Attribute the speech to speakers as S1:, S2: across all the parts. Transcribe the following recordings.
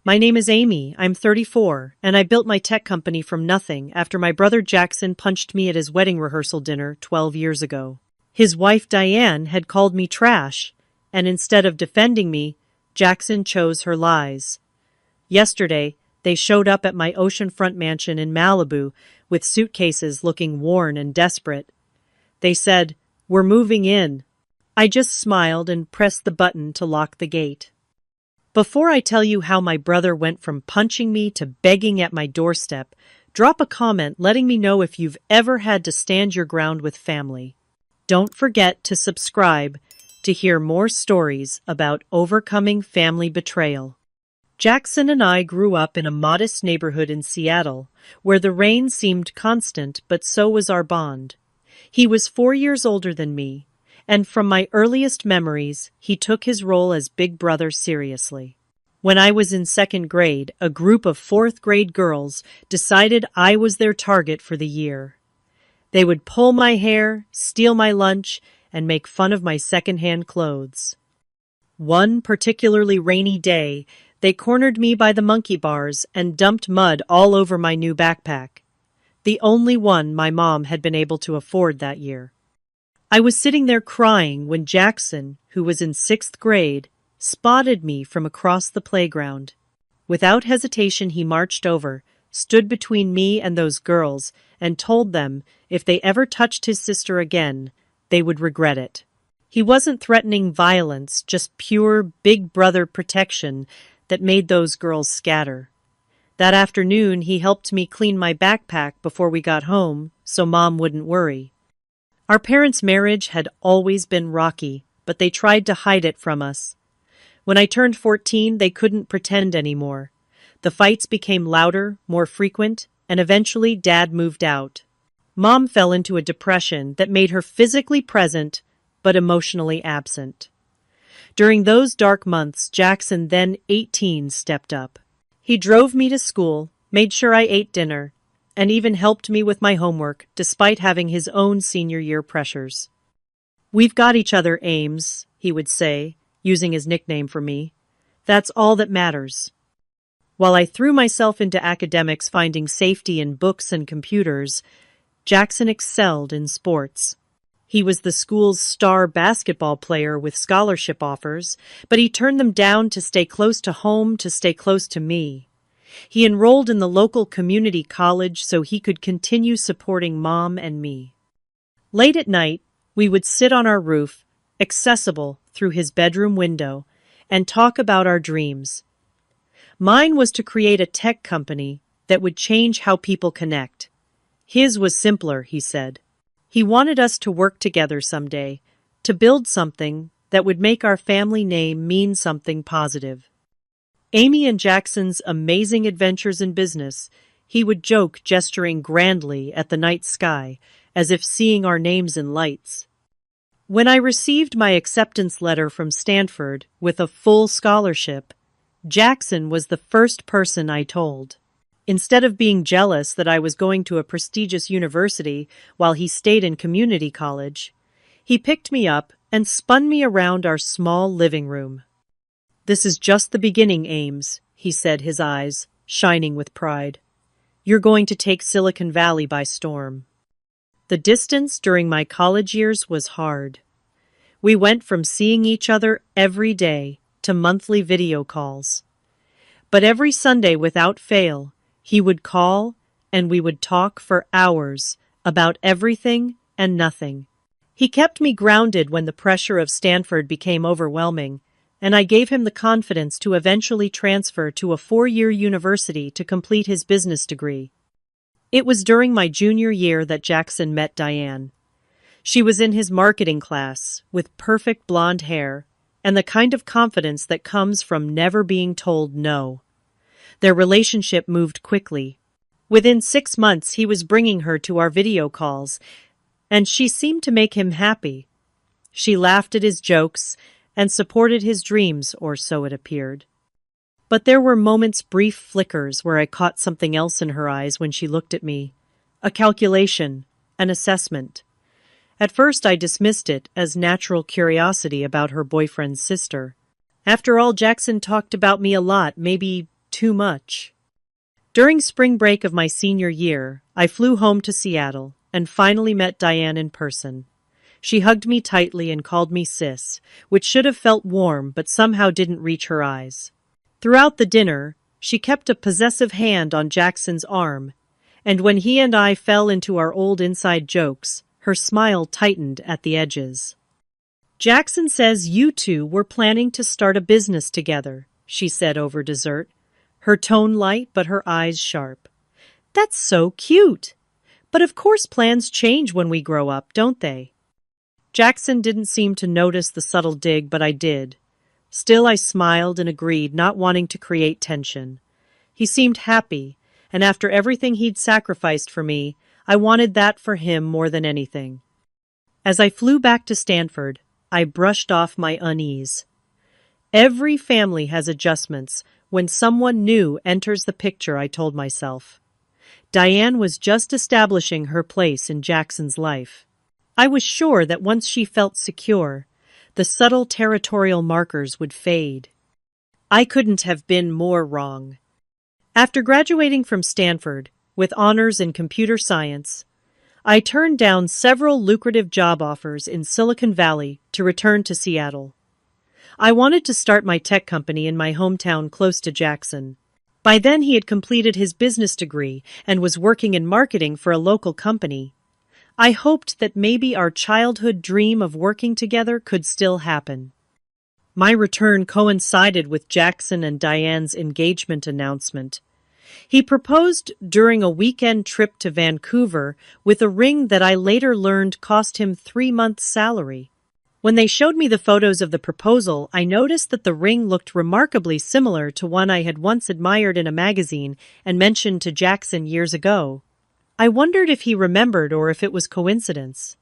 S1: My name is Amy, I'm 34, and I built my tech company from nothing after my brother Jackson punched me at his wedding rehearsal dinner 12 years ago. His wife Diane had called me trash, and instead of defending me, Jackson chose her lies. Yesterday, they showed up at my oceanfront mansion in Malibu with suitcases looking worn and desperate. They said, "We're moving in." I just smiled and pressed the button to lock the gate. Before I tell you how my brother went from punching me to begging at my doorstep, drop a comment letting me know if you've ever had to stand your ground with family. Don't forget to subscribe to hear more stories about overcoming family betrayal. Jackson and I grew up in a modest neighborhood in Seattle, where the rain seemed constant, but so was our bond. He was 4 years older than me, and from my earliest memories, he took his role as big brother seriously. When I was in second grade, a group of fourth grade girls decided I was their target for the year. They would pull my hair, steal my lunch, and make fun of my secondhand clothes. One particularly rainy day, they cornered me by the monkey bars and dumped mud all over my new backpack, the only one my mom had been able to afford that year. I was sitting there crying when Jackson, who was in sixth grade, spotted me from across the playground. Without hesitation, he marched over, stood between me and those girls, and told them if they ever touched his sister again, they would regret it. He wasn't threatening violence, just pure big brother protection that made those girls scatter. That afternoon, he helped me clean my backpack before we got home, so Mom wouldn't worry. Our parents' marriage had always been rocky, but they tried to hide it from us. When I turned 14, they couldn't pretend anymore. The fights became louder, more frequent, and eventually Dad moved out. Mom fell into a depression that made her physically present, but emotionally absent. During those dark months, Jackson, then 18, stepped up. He drove me to school, made sure I ate dinner, and even helped me with my homework, despite having his own senior year pressures. "We've got each other, Ames," he would say, using his nickname for me. "That's all that matters." While I threw myself into academics, finding safety in books and computers, Jackson excelled in sports. He was the school's star basketball player with scholarship offers, but he turned them down to stay close to home, to stay close to me. He enrolled in the local community college so he could continue supporting Mom and me. Late at night, we would sit on our roof, accessible through his bedroom window, and talk about our dreams. Mine was to create a tech company that would change how people connect. His was simpler, he said. He wanted us to work together someday, to build something that would make our family name mean something positive. Amy and Jackson's amazing adventures in business, he would joke, gesturing grandly at the night sky, as if seeing our names in lights. When I received my acceptance letter from Stanford with a full scholarship, Jackson was the first person I told. Instead of being jealous that I was going to a prestigious university while he stayed in community college, he picked me up and spun me around our small living room. "This is just the beginning, Ames," he said, his eyes shining with pride. "You're going to take Silicon Valley by storm." The distance during my college years was hard. We went from seeing each other every day to monthly video calls. But every Sunday, without fail, he would call and we would talk for hours about everything and nothing. He kept me grounded when the pressure of Stanford became overwhelming, and I gave him the confidence to eventually transfer to a 4-year university to complete his business degree. It was during my junior year that Jackson met Diane. She was in his marketing class, with perfect blonde hair, and the kind of confidence that comes from never being told no. Their relationship moved quickly. Within 6 months, he was bringing her to our video calls, and she seemed to make him happy. She laughed at his jokes and supported his dreams, or so it appeared. But there were moments, brief flickers, where I caught something else in her eyes when she looked at me. A calculation, an assessment. At first I dismissed it as natural curiosity about her boyfriend's sister. After all, Jackson talked about me a lot, maybe too much. During spring break of my senior year, I flew home to Seattle and finally met Diane in person. She hugged me tightly and called me sis, which should have felt warm but somehow didn't reach her eyes. Throughout the dinner, she kept a possessive hand on Jackson's arm, and when he and I fell into our old inside jokes, her smile tightened at the edges. Jackson says you two were planning to start a business together, she said over dessert, her tone light but her eyes sharp. That's so cute. But of course plans change when we grow up, don't they? Jackson didn't seem to notice the subtle dig, but I did. Still, I smiled and agreed, not wanting to create tension. He seemed happy, and after everything he'd sacrificed for me, I wanted that for him more than anything. As I flew back to Stanford, I brushed off my unease. Every family has adjustments when someone new enters the picture, I told myself. Diane was just establishing her place in Jackson's life. I was sure that once she felt secure, the subtle territorial markers would fade. I couldn't have been more wrong. After graduating from Stanford, with honors in computer science, I turned down several lucrative job offers in Silicon Valley to return to Seattle. I wanted to start my tech company in my hometown close to Jackson. By then he had completed his business degree and was working in marketing for a local company. I hoped that maybe our childhood dream of working together could still happen. My return coincided with Jackson and Diane's engagement announcement. He proposed during a weekend trip to Vancouver with a ring that I later learned cost him 3 months' salary. When they showed me the photos of the proposal, I noticed that the ring looked remarkably similar to one I had once admired in a magazine and mentioned to Jackson years ago. I wondered if he remembered or if it was coincidence.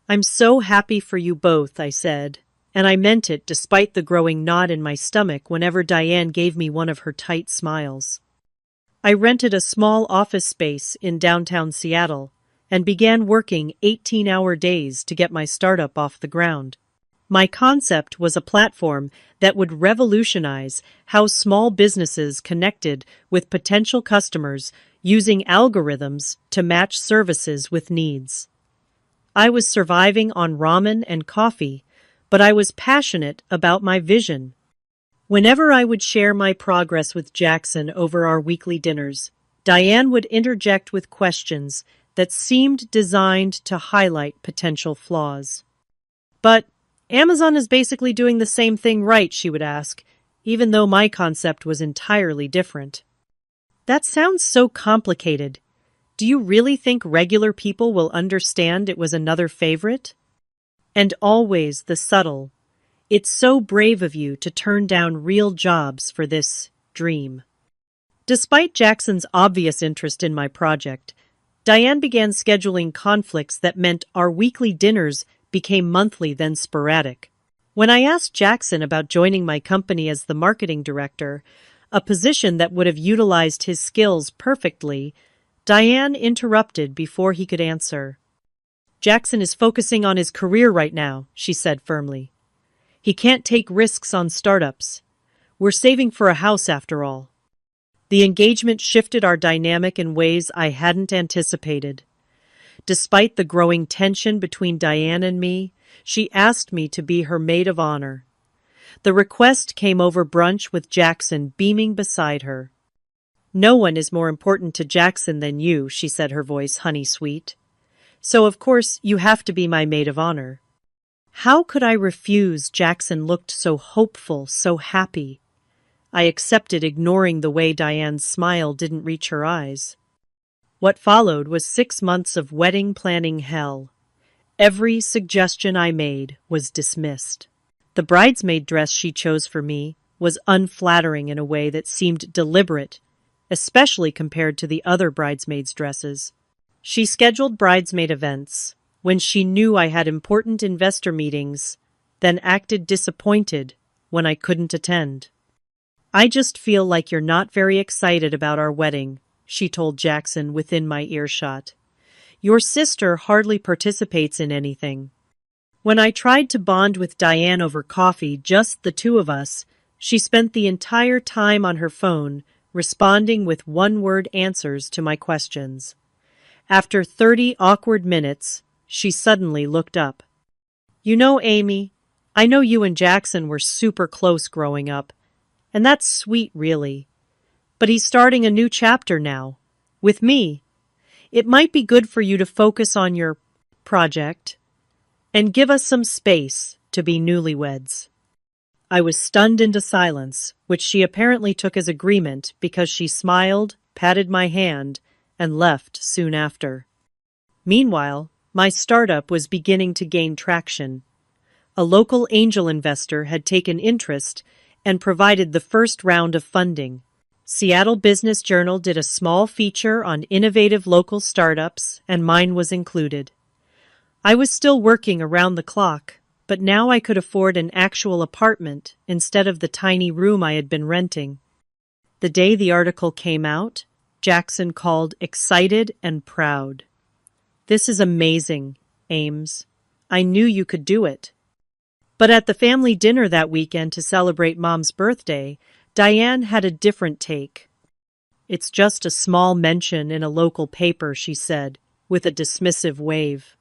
S1: "I'm so happy for you both," I said, and I meant it despite the growing knot in my stomach whenever Diane gave me one of her tight smiles. I rented a small office space in downtown Seattle and began working 18-hour days to get my startup off the ground. My concept was a platform that would revolutionize how small businesses connected with potential customers using algorithms to match services with needs. I was surviving on ramen and coffee, but I was passionate about my vision. Whenever I would share my progress with Jackson over our weekly dinners, Diane would interject with questions that seemed designed to highlight potential flaws. "But Amazon is basically doing the same thing, right?" she would ask, even though my concept was entirely different. "That sounds so complicated. Do you really think regular people will understand it was another favorite?" And always the subtle, "It's so brave of you to turn down real jobs for this dream." Despite Jackson's obvious interest in my project, Diane began scheduling conflicts that meant our weekly dinners became monthly, then sporadic. When I asked Jackson about joining my company as the marketing director, a position that would have utilized his skills perfectly, Diane interrupted before he could answer. "Jackson is focusing on his career right now," she said firmly. "He can't take risks on startups. We're saving for a house after all." The engagement shifted our dynamic in ways I hadn't anticipated. Despite the growing tension between Diane and me, she asked me to be her maid of honor. The request came over brunch with Jackson beaming beside her. "No one is more important to Jackson than you," she said, her voice honey sweet. "So of course you have to be my maid of honor." How could I refuse? Jackson looked so hopeful, so happy. I accepted, ignoring the way Diane's smile didn't reach her eyes. What followed was 6 months of wedding planning hell. Every suggestion I made was dismissed. The bridesmaid dress she chose for me was unflattering in a way that seemed deliberate, especially compared to the other bridesmaids' dresses. She scheduled bridesmaid events when she knew I had important investor meetings, then acted disappointed when I couldn't attend. "I just feel like you're not very excited about our wedding," she told Jackson within my earshot. "Your sister hardly participates in anything." When I tried to bond with Diane over coffee, just the two of us, She spent the entire time on her phone, responding with one-word answers to my questions. After 30 awkward minutes, she suddenly looked up. "You know, Amy, I know you and Jackson were super close growing up, and that's sweet, really. But he's starting a new chapter now, with me. It might be good for you to focus on your project and give us some space to be newlyweds." I was stunned into silence, which she apparently took as agreement because she smiled, patted my hand, and left soon after. Meanwhile, my startup was beginning to gain traction. A local angel investor had taken interest and provided the first round of funding. Seattle Business Journal did a small feature on innovative local startups, and mine was included. I was still working around the clock, but now I could afford an actual apartment instead of the tiny room I had been renting. The day the article came out, Jackson called excited and proud. "This is amazing, Ames. I knew you could do it." But at the family dinner that weekend to celebrate Mom's birthday, Diane had a different take. "It's just a small mention in a local paper," she said, with a dismissive wave.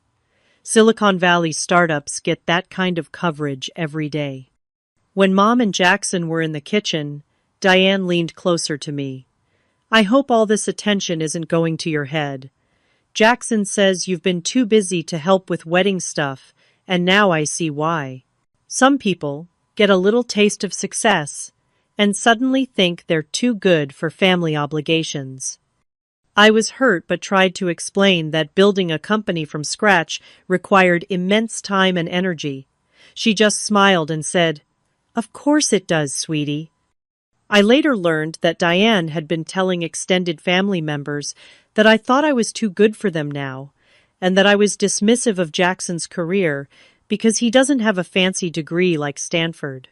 S1: "Silicon Valley startups get that kind of coverage every day." When Mom and Jackson were in the kitchen, Diane leaned closer to me. "I hope all this attention isn't going to your head. Jackson says you've been too busy to help with wedding stuff, and now I see why. Some people get a little taste of success and suddenly think they're too good for family obligations." I was hurt but tried to explain that building a company from scratch required immense time and energy. She just smiled and said, "Of course it does, sweetie." I later learned that Diane had been telling extended family members that I thought I was too good for them now, and that I was dismissive of Jackson's career because he doesn't have a fancy degree like Stanford.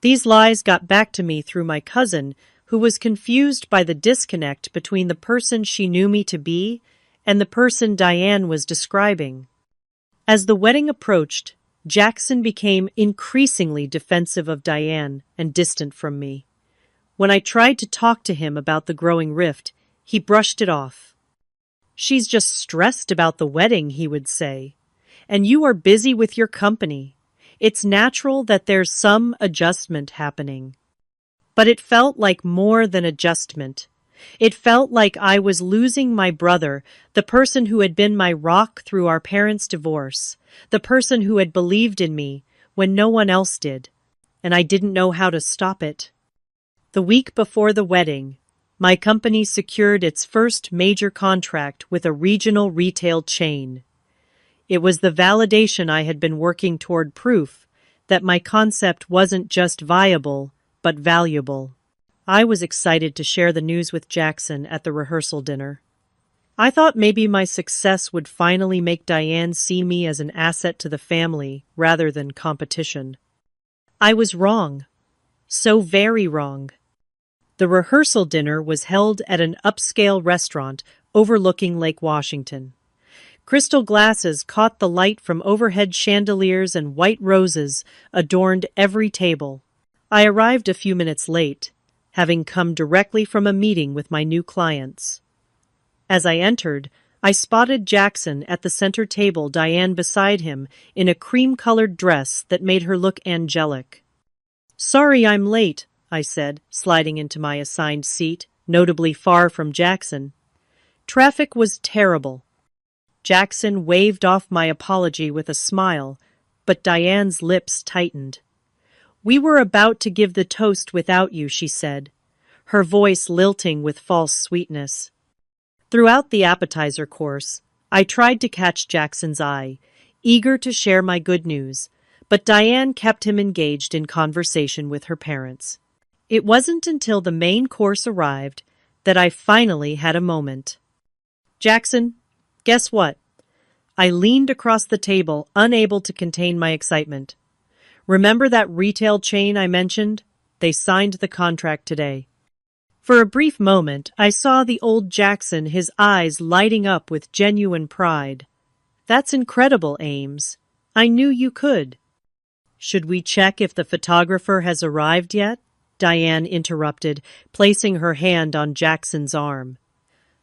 S1: These lies got back to me through my cousin, who was confused by the disconnect between the person she knew me to be and the person Diane was describing. As the wedding approached, Jackson became increasingly defensive of Diane and distant from me. When I tried to talk to him about the growing rift, he brushed it off. "She's just stressed about the wedding," he would say, "and you are busy with your company. It's natural that there's some adjustment happening." But it felt like more than adjustment. It felt like I was losing my brother, the person who had been my rock through our parents' divorce, the person who had believed in me when no one else did, and I didn't know how to stop it. The week before the wedding, my company secured its first major contract with a regional retail chain. It was the validation I had been working toward, proof that my concept wasn't just viable, but valuable. I was excited to share the news with Jackson at the rehearsal dinner. I thought maybe my success would finally make Diane see me as an asset to the family rather than competition. I was wrong. So very wrong. The rehearsal dinner was held at an upscale restaurant overlooking Lake Washington. Crystal glasses caught the light from overhead chandeliers, and white roses adorned every table. I arrived a few minutes late, having come directly from a meeting with my new clients. As I entered, I spotted Jackson at the center table, Diane beside him in a cream-colored dress that made her look angelic. "Sorry I'm late," I said, sliding into my assigned seat, notably far from Jackson. "Traffic was terrible." Jackson waved off my apology with a smile, but Diane's lips tightened. "We were about to give the toast without you," she said, her voice lilting with false sweetness. Throughout the appetizer course, I tried to catch Jackson's eye, eager to share my good news, but Diane kept him engaged in conversation with her parents. It wasn't until the main course arrived that I finally had a moment. "Jackson, guess what?" I leaned across the table, unable to contain my excitement. "Remember that retail chain I mentioned? They signed the contract today." For a brief moment, I saw the old Jackson, his eyes lighting up with genuine pride. "That's incredible, Ames. I knew you could." "Should we check if the photographer has arrived yet?" Diane interrupted, placing her hand on Jackson's arm.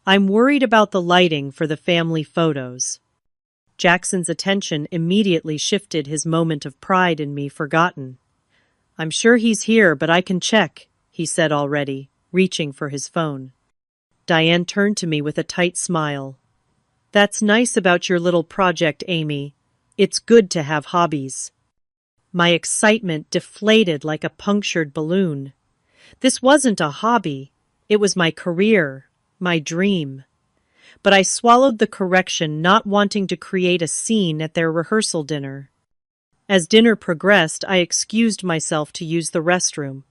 S1: "I'm worried about the lighting for the family photos." Jackson's attention immediately shifted, his moment of pride in me forgotten. "I'm sure he's here, but I can check," he said already, reaching for his phone. Diane turned to me with a tight smile. "That's nice about your little project, Amy. It's good to have hobbies." My excitement deflated like a punctured balloon. This wasn't a hobby. It was my career, my dream. But I swallowed the correction, not wanting to create a scene at their rehearsal dinner. As dinner progressed, I excused myself to use the restroom.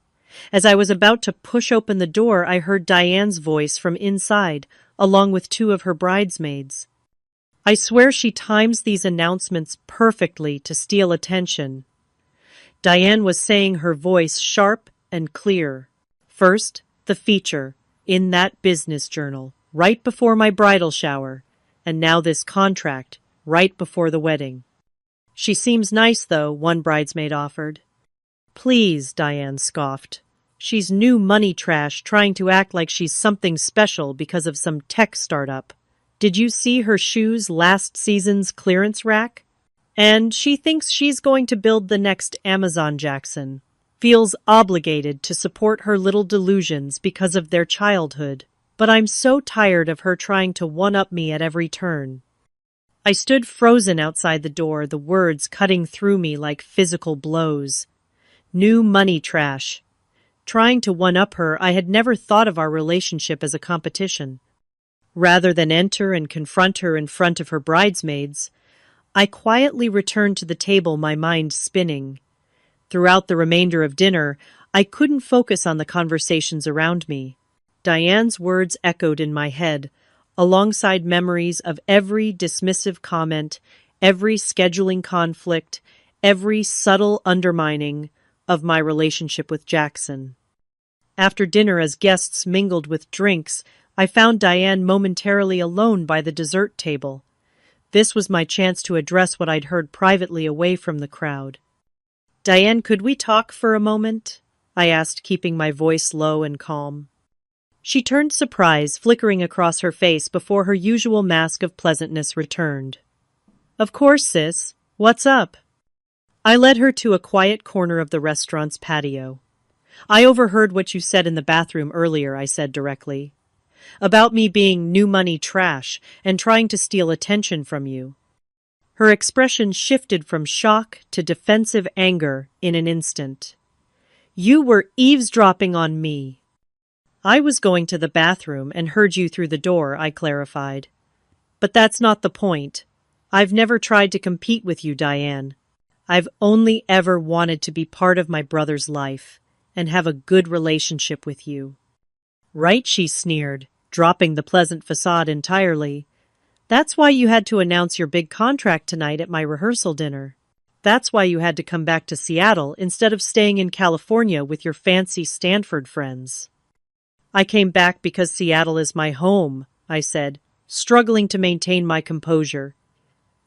S1: As I was about to push open the door, I heard Diane's voice from inside, along with two of her bridesmaids. I swear she times these announcements perfectly to steal attention. Diane was saying, her voice sharp and clear. "First, the feature, in that business journal, right before my bridal shower, and now this contract, right before the wedding." "She seems nice, though," one bridesmaid offered. "Please," Diane scoffed. "She's new money trash, trying to act like she's something special because of some tech startup. Did you see her shoes last season's clearance rack? And she thinks she's going to build the next Amazon. Jackson feels obligated to support her little delusions because of their childhood. But I'm so tired of her trying to one-up me at every turn." I stood frozen outside the door, the words cutting through me like physical blows. New money trash. Trying to one-up her, I had never thought of our relationship as a competition. Rather than enter and confront her in front of her bridesmaids, I quietly returned to the table, my mind spinning. Throughout the remainder of dinner, I couldn't focus on the conversations around me. Diane's words echoed in my head, alongside memories of every dismissive comment, every scheduling conflict, every subtle undermining of my relationship with Jackson. After dinner, as guests mingled with drinks, I found Diane momentarily alone by the dessert table. This was my chance to address what I'd heard privately away from the crowd. "Diane, could we talk for a moment?" I asked, keeping my voice low and calm. She turned, surprise flickering across her face before her usual mask of pleasantness returned. "Of course, sis. What's up?" I led her to a quiet corner of the restaurant's patio. "I overheard what you said in the bathroom earlier," I said directly. "About me being new money trash and trying to steal attention from you." Her expression shifted from shock to defensive anger in an instant. "You were eavesdropping on me." "I was going to the bathroom and heard you through the door," I clarified. "But that's not the point. I've never tried to compete with you, Diane. I've only ever wanted to be part of my brother's life and have a good relationship with you." "Right," she sneered, dropping the pleasant facade entirely. "That's why you had to announce your big contract tonight at my rehearsal dinner. That's why you had to come back to Seattle instead of staying in California with your fancy Stanford friends." "I came back because Seattle is my home," I said, struggling to maintain my composure.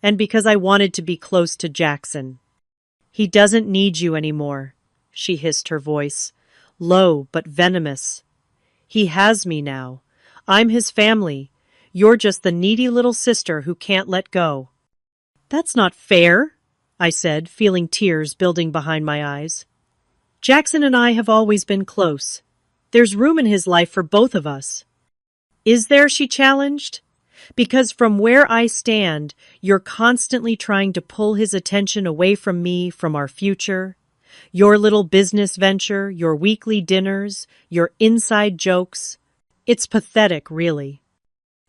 S1: "And because I wanted to be close to Jackson." "He doesn't need you anymore," she hissed, her voice low but venomous. "He has me now. I'm his family. You're just the needy little sister who can't let go." "That's not fair," I said, feeling tears building behind my eyes. "Jackson and I have always been close. There's room in his life for both of us." "Is there?" she challenged. "Because from where I stand, you're constantly trying to pull his attention away from me, from our future. Your little business venture, your weekly dinners, your inside jokes. It's pathetic, really."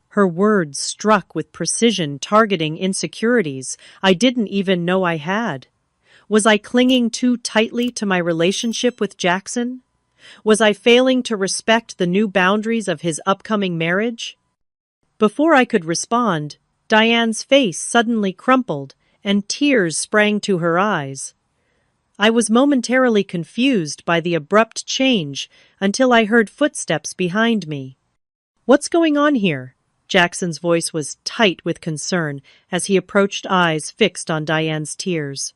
S1: Her words struck with precision, targeting insecurities I didn't even know I had. Was I clinging too tightly to my relationship with Jackson? Was I failing to respect the new boundaries of his upcoming marriage? Before I could respond, Diane's face suddenly crumpled and tears sprang to her eyes. I was momentarily confused by the abrupt change until I heard footsteps behind me. "What's going on here?" Jackson's voice was tight with concern as he approached, eyes fixed on Diane's tears.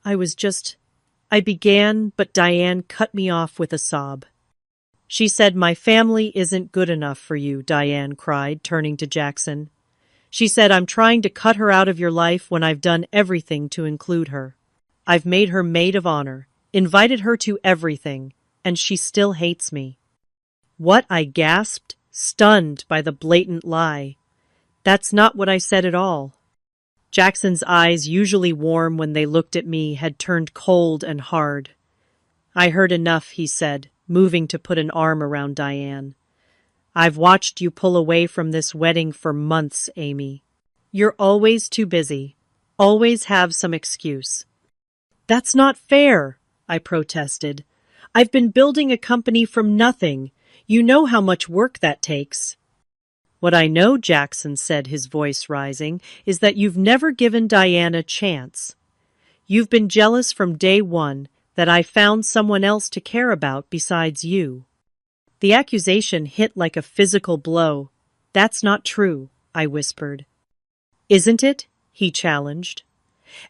S1: I I began, but Diane cut me off with a sob. She said, "My family isn't good enough for you," Diane cried, turning to Jackson. She said, "I'm trying to cut her out of your life when I've done everything to include her. I've made her maid of honor, invited her to everything, and she still hates me." "What?" I gasped, stunned by the blatant lie. "That's not what I said at all." Jackson's eyes, usually warm when they looked at me, had turned cold and hard. "I heard enough," he said, moving to put an arm around Diane. "I've watched you pull away from this wedding for months, Amy. You're always too busy, always have some excuse." "That's not fair," I protested. "I've been building a company from nothing. You know how much work that takes." "What I know," Jackson said, his voice rising, "is that you've never given Diane a chance. You've been jealous from day one that I found someone else to care about besides you." The accusation hit like a physical blow. "That's not true," I whispered. "Isn't it?" he challenged.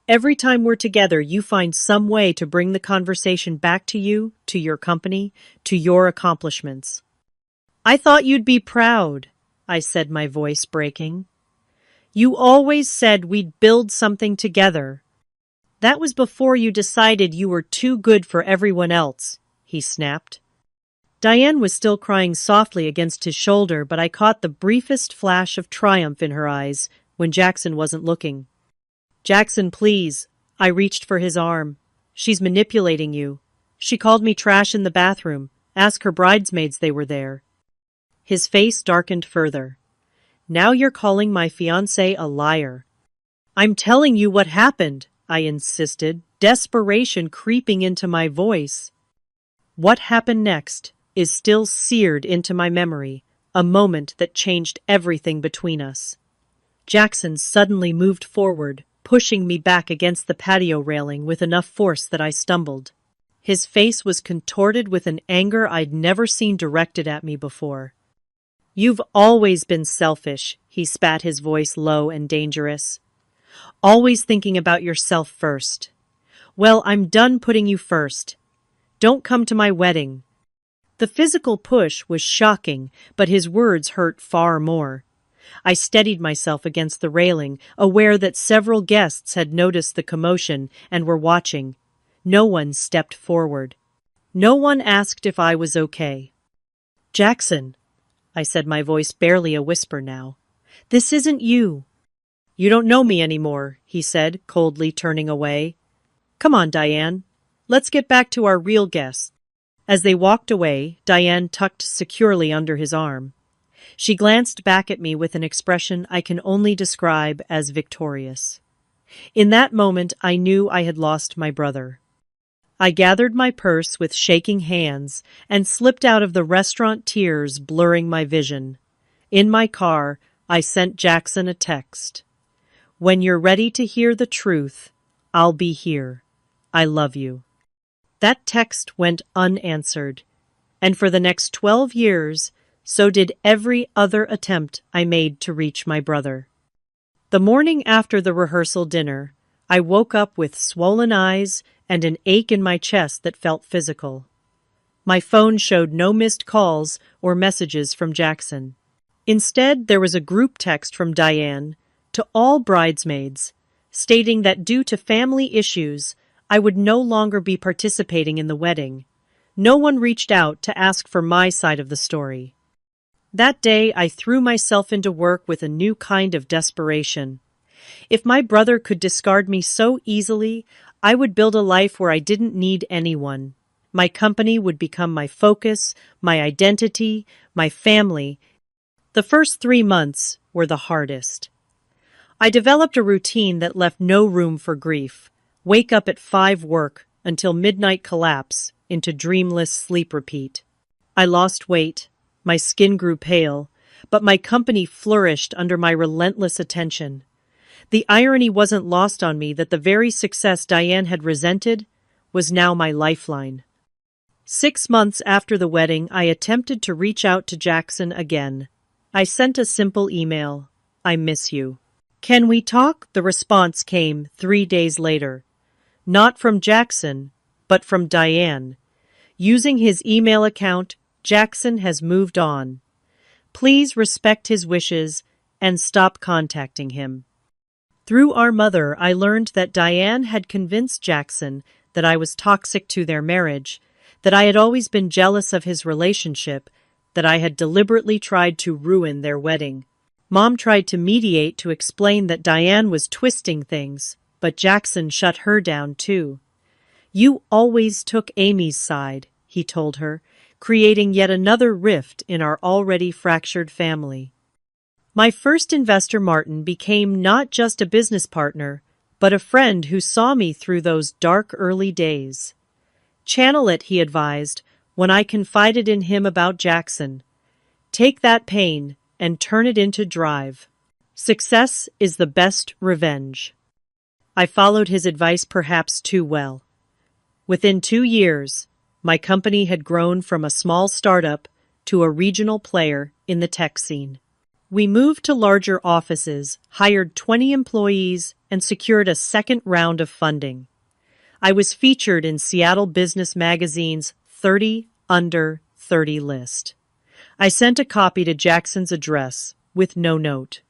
S1: "Every time we're together, you find some way to bring the conversation back to you, to your company, to your accomplishments." "I thought you'd be proud," I said, my voice breaking. "You always said we'd build something together." "That was before you decided you were too good for everyone else," he snapped. Diane was still crying softly against his shoulder, but I caught the briefest flash of triumph in her eyes when Jackson wasn't looking. "Jackson, please." I reached for his arm. "She's manipulating you. She called me trash in the bathroom. Ask her bridesmaids, they were there." His face darkened further. "Now you're calling my fiancé a liar." "I'm telling you what happened," I insisted, desperation creeping into my voice. What happened next is still seared into my memory, a moment that changed everything between us. Jackson suddenly moved forward, pushing me back against the patio railing with enough force that I stumbled. His face was contorted with an anger I'd never seen directed at me before. "You've always been selfish," he spat, his voice low and dangerous. "Always thinking about yourself first. Well, I'm done putting you first. Don't come to my wedding." The physical push was shocking, but his words hurt far more. I steadied myself against the railing, aware that several guests had noticed the commotion and were watching. No one stepped forward. No one asked if I was okay. "Jackson," I said, my voice barely a whisper now, "this isn't you." "You don't know me anymore," he said, coldly turning away. "Come on, Diane. Let's get back to our real guests." As they walked away, Diane tucked securely under his arm. She glanced back at me with an expression I can only describe as victorious. In that moment, I knew I had lost my brother. I gathered my purse with shaking hands and slipped out of the restaurant, tears blurring my vision. In my car, I sent Jackson a text. "When you're ready to hear the truth, I'll be here. I love you." That text went unanswered, and for the next 12 years, so did every other attempt I made to reach my brother. The morning after the rehearsal dinner, I woke up with swollen eyes and an ache in my chest that felt physical. My phone showed no missed calls or messages from Jackson. Instead, there was a group text from Diane to all bridesmaids, stating that due to family issues, I would no longer be participating in the wedding. No one reached out to ask for my side of the story. That day, I threw myself into work with a new kind of desperation. If my brother could discard me so easily, I would build a life where I didn't need anyone. My company would become my focus, my identity, my family. The first 3 months were the hardest. I developed a routine that left no room for grief. Wake up at 5, work until midnight, collapse into dreamless sleep, repeat. I lost weight. My skin grew pale, but my company flourished under my relentless attention. The irony wasn't lost on me that the very success Diane had resented was now my lifeline. 6 months after the wedding, I attempted to reach out to Jackson again. I sent a simple email. "I miss you. Can we talk?" The response came 3 days later. Not from Jackson, but from Diane. Using his email account, Jackson has moved on. Please respect his wishes and stop contacting him. Through our mother, I learned that Diane had convinced Jackson that I was toxic to their marriage, that I had always been jealous of his relationship, that I had deliberately tried to ruin their wedding. Mom tried to mediate to explain that Diane was twisting things, but Jackson shut her down too. You always took Amy's side, he told her, creating yet another rift in our already fractured family. My first investor, Martin, became not just a business partner, but a friend who saw me through those dark early days. Channel it, he advised, when I confided in him about Jackson. Take that pain and turn it into drive. Success is the best revenge. I followed his advice perhaps too well. Within 2 years, my company had grown from a small startup to a regional player in the tech scene. We moved to larger offices, hired 20 employees, and secured a second round of funding. I was featured in Seattle Business Magazine's 30 Under 30 list. I sent a copy to Jackson's address with no note.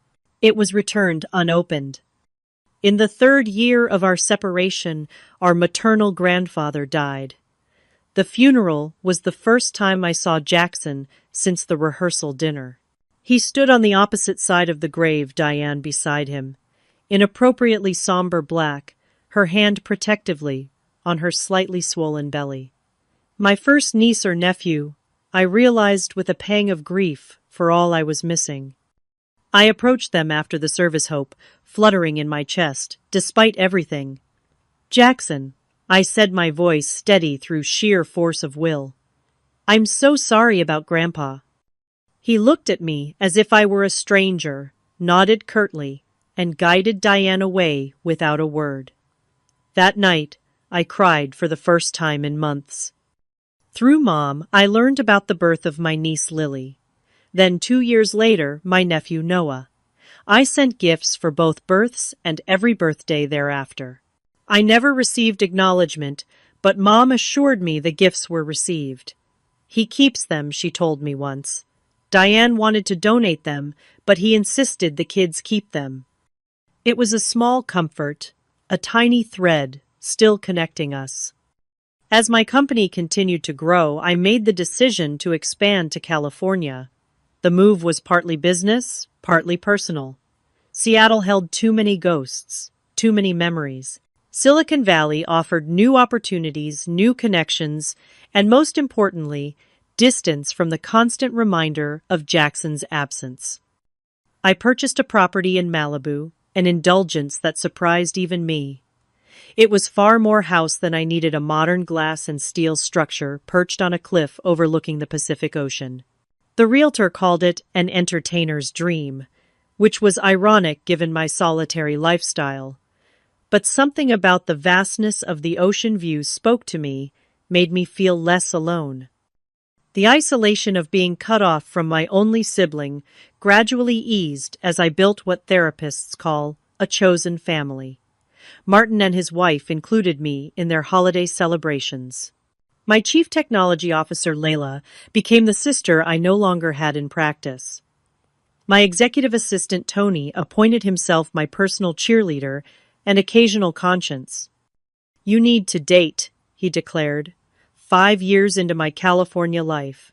S1: It was returned unopened. In the 3rd year of our separation, our maternal grandfather died. The funeral was the first time I saw Jackson since the rehearsal dinner. He stood on the opposite side of the grave, Diane beside him, in appropriately somber black, her hand protectively on her slightly swollen belly. My first niece or nephew, I realized with a pang of grief for all I was missing. I approached them after the service, hope fluttering in my chest, despite everything. Jackson, I said, my voice steady through sheer force of will. I'm so sorry about Grandpa. He looked at me as if I were a stranger, nodded curtly, and guided Diane away without a word. That night, I cried for the first time in months. Through Mom, I learned about the birth of my niece Lily. Then 2 years later, my nephew Noah. I sent gifts for both births and every birthday thereafter. I never received acknowledgement, but Mom assured me the gifts were received. He keeps them, she told me once. Diane wanted to donate them, but he insisted the kids keep them. It was a small comfort, a tiny thread still connecting us. As my company continued to grow, I made the decision to expand to California. The move was partly business, partly personal. Seattle held too many ghosts, too many memories. Silicon Valley offered new opportunities, new connections, and most importantly, distance from the constant reminder of Jackson's absence. I purchased a property in Malibu, an indulgence that surprised even me. It was far more house than I needed, a modern glass and steel structure perched on a cliff overlooking the Pacific Ocean. The realtor called it an entertainer's dream, which was ironic given my solitary lifestyle. But something about the vastness of the ocean view spoke to me, made me feel less alone. The isolation of being cut off from my only sibling gradually eased as I built what therapists call a chosen family. Martin and his wife included me in their holiday celebrations. My chief technology officer, Layla, became the sister I no longer had in practice. My executive assistant, Tony, appointed himself my personal cheerleader and occasional conscience. You need to date, he declared, 5 years into my California life.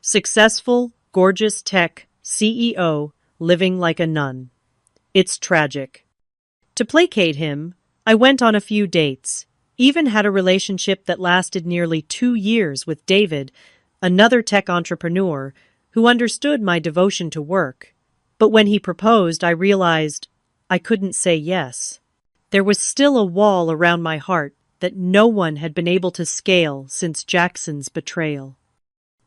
S1: Successful, gorgeous tech CEO, living like a nun. It's tragic. To placate him, I went on a few dates, even had a relationship that lasted nearly 2 years with David, another tech entrepreneur who understood my devotion to work. But when he proposed, I realized I couldn't say yes. There was still a wall around my heart that no one had been able to scale since Jackson's betrayal.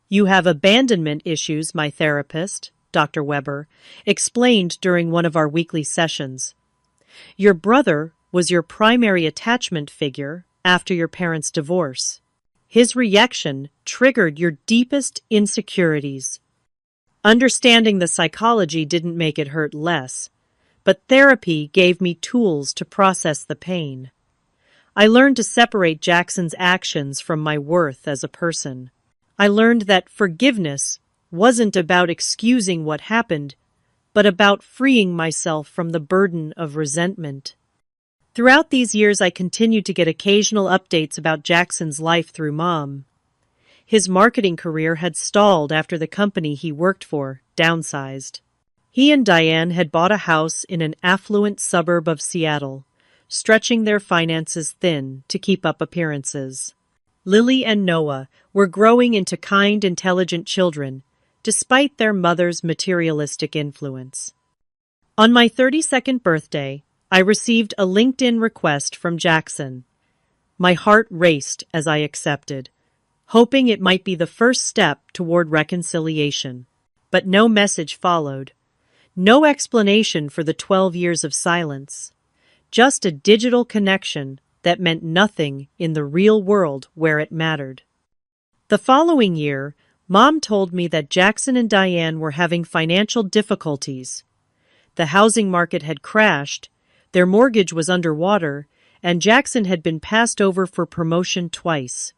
S1: You have abandonment issues, my therapist, Dr. Weber, explained during one of our weekly sessions. Your brother was your primary attachment figure after your parents' divorce. His reaction triggered your deepest insecurities. Understanding the psychology didn't make it hurt less, but therapy gave me tools to process the pain. I learned to separate Jackson's actions from my worth as a person. I learned that forgiveness wasn't about excusing what happened, but about freeing myself from the burden of resentment. Throughout these years, I continued to get occasional updates about Jackson's life through Mom. His marketing career had stalled after the company he worked for downsized. He and Diane had bought a house in an affluent suburb of Seattle, stretching their finances thin to keep up appearances. Lily and Noah were growing into kind, intelligent children, despite their mother's materialistic influence. On my 32nd birthday, I received a LinkedIn request from Jackson. My heart raced as I accepted, hoping it might be the first step toward reconciliation. But no message followed. No explanation for the 12 years of silence. Just a digital connection that meant nothing in the real world where it mattered. The following year, Mom told me that Jackson and Diane were having financial difficulties. The housing market had crashed, their mortgage was underwater, and Jackson had been passed over for promotion twice.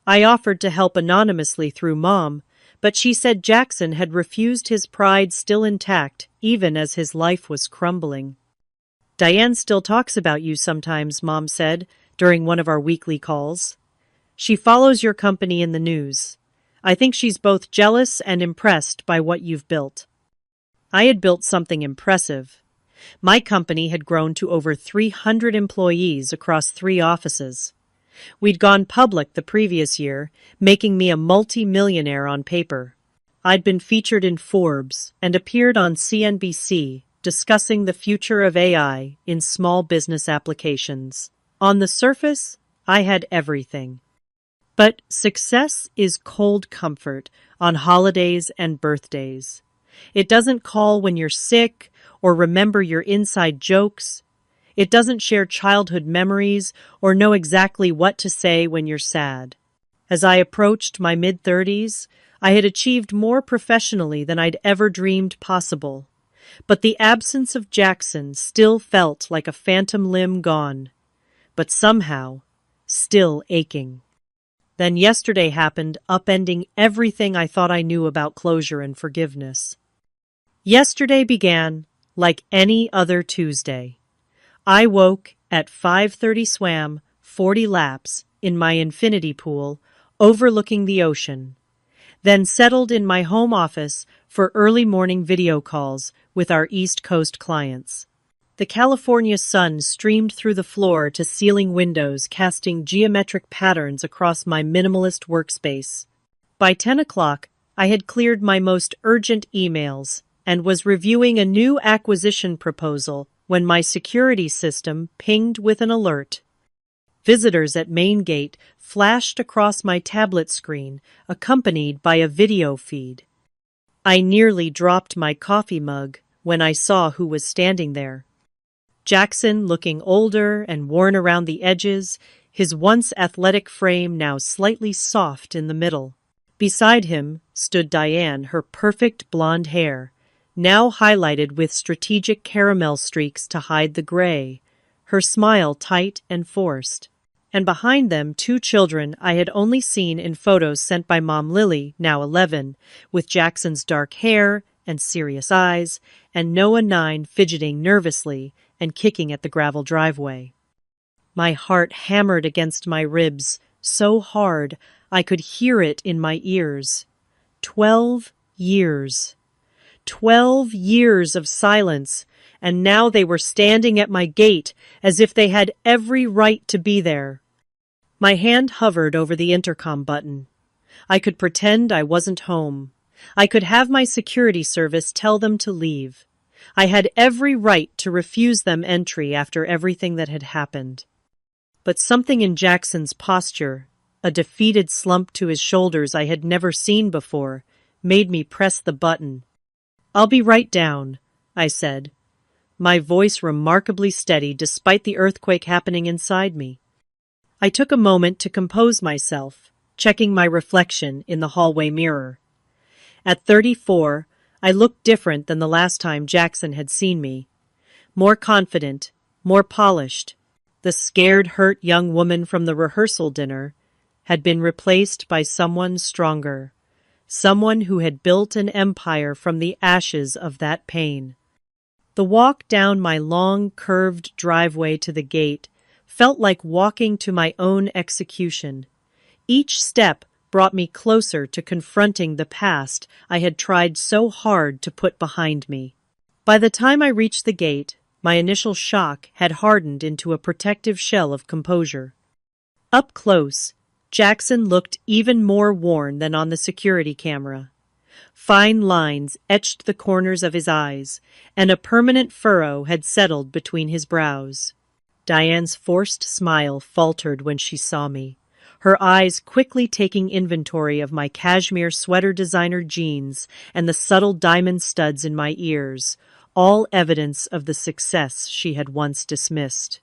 S1: I offered to help anonymously through Mom, but she said Jackson had refused, his pride still intact, even as his life was crumbling. Diane still talks about you sometimes, Mom said, during one of our weekly calls. She follows your company in the news. I think she's both jealous and impressed by what you've built. I had built something impressive. My company had grown to over 300 employees across 3 offices. We'd gone public the previous year, making me a multi-millionaire on paper. I'd been featured in Forbes and appeared on CNBC discussing the future of AI in small business applications. On the surface, I had everything. But success is cold comfort on holidays and birthdays. It doesn't call when you're sick or remember your inside jokes. It doesn't share childhood memories or know exactly what to say when you're sad. As I approached my mid-30s, I had achieved more professionally than I'd ever dreamed possible. But the absence of Jackson still felt like a phantom limb gone, but somehow still aching. Then yesterday happened, upending everything I thought I knew about closure and forgiveness. Yesterday began like any other Tuesday. I woke at 5:30, swam 40 laps in my infinity pool overlooking the ocean, then settled in my home office for early morning video calls with our East Coast clients. The California sun streamed through the floor-to-ceiling windows, casting geometric patterns across my minimalist workspace. By 10 o'clock, I had cleared my most urgent emails and was reviewing a new acquisition proposal when my security system pinged with an alert. Visitors at main gate flashed across my tablet screen, accompanied by a video feed. I nearly dropped my coffee mug when I saw who was standing there. Jackson, looking older and worn around the edges, his once athletic frame now slightly soft in the middle. Beside him stood Diane, her perfect blonde hair, now highlighted with strategic caramel streaks to hide the gray, her smile tight and forced. And behind them, 2 children I had only seen in photos sent by Mom Lily, now 11, with Jackson's dark hair and serious eyes, and Noah 9 fidgeting nervously and kicking at the gravel driveway. My heart hammered against my ribs so hard I could hear it in my ears. 12 years. 12 years of silence, and now they were standing at my gate as if they had every right to be there. My hand hovered over the intercom button. I could pretend I wasn't home. I could have my security service tell them to leave. I had every right to refuse them entry after everything that had happened. But something in Jackson's posture, a defeated slump to his shoulders I had never seen before, made me press the button. "I'll be right down," I said, my voice remarkably steady despite the earthquake happening inside me. I took a moment to compose myself, checking my reflection in the hallway mirror. At 34, I looked different than the last time Jackson had seen me. More confident, more polished. The scared, hurt young woman from the rehearsal dinner had been replaced by someone stronger, someone who had built an empire from the ashes of that pain. The walk down my long, curved driveway to the gate felt like walking to my own execution. Each step brought me closer to confronting the past I had tried so hard to put behind me. By the time I reached the gate, my initial shock had hardened into a protective shell of composure. Up close, Jackson looked even more worn than on the security camera. Fine lines etched the corners of his eyes, and a permanent furrow had settled between his brows. Diane's forced smile faltered when she saw me, her eyes quickly taking inventory of my cashmere sweater designer jeans and the subtle diamond studs in my ears, all evidence of the success she had once dismissed.